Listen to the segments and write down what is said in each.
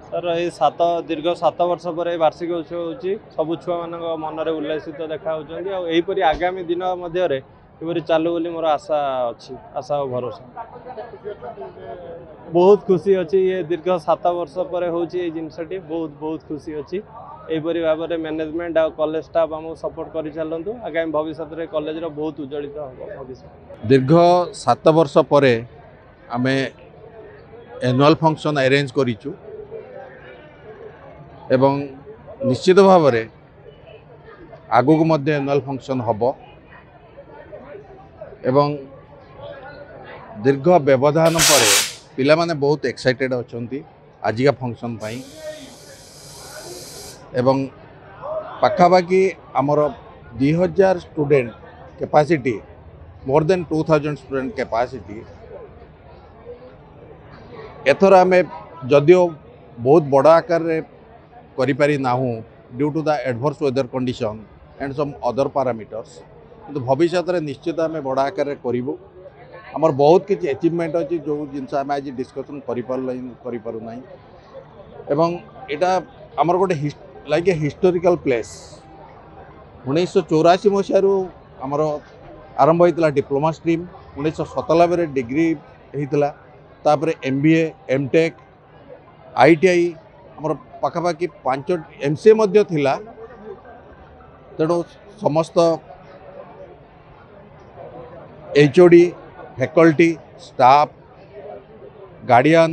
Sir ये दीर्घ 7 वर्ष पर वार्षिक उत्सव होची सबु छुआ मान मन उल्लासित देखा होपरी आगामी दिन किपरि चालू बोली मोर आशा अच्छी आशा और भरोसा बहुत खुशी अच्छी ये दीर्घ 7 वर्ष पर होची जिनसटी बहुत बहुत खुशी अच्छी यहीपरी भाव में मैनेजमेंट और कॉलेज स्टाफ आमको सपोर्ट कर चलतु आगामी भविष्य में कॉलेज बहुत उज्जवलित हम भविष्य दीर्घ 7 वर्ष पर आम एनुअल फंक्शन अरेंज करिचु एवं निश्चित भाव में आगु को एनुअल फंक्शन हम एवं दीर्घ व्यवधान पर पिला माने बहुत एक्साइटेड अछंती आजिका फंक्शन पाई एवं पाखापाखि आमर 2000 student capacity more than 2000 student capacity एथर आम जदियो बहुत बड़ आकार रे करिपारि नाहू due to the adverse weather condition and some other parameters किंतु भविष्य में निश्चित आम बड़ आकार करूँ आमर बहुत किसी अचिवमेंट अच्छी जो जिनस आम आज डिस्कसन करूना एवं यहाँ आमर गोटे लाइक ए हिस्टोरिकल प्लेस 1984 मसीह आमर आरंभ होता डिप्लोमा स्ट्रीम 1997 डिग्री होता तापर MBA MTech ITI आमर पाखापाखि 5 MCA थिला तेणु समस्त HOD फैकल्टी स्टाफ गार्डियन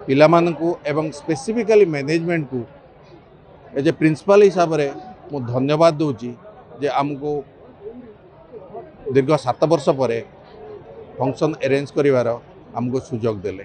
पिलामानकु एवं स्पेसिफिकली मैनेजमेंट को एज ए प्रिंसिपल हिसाब से मु धन्यवाद दूची जे आमको दीर्घ 7 वर्ष पर फंक्शन अरेंज करिवार आमको सुजोग देले।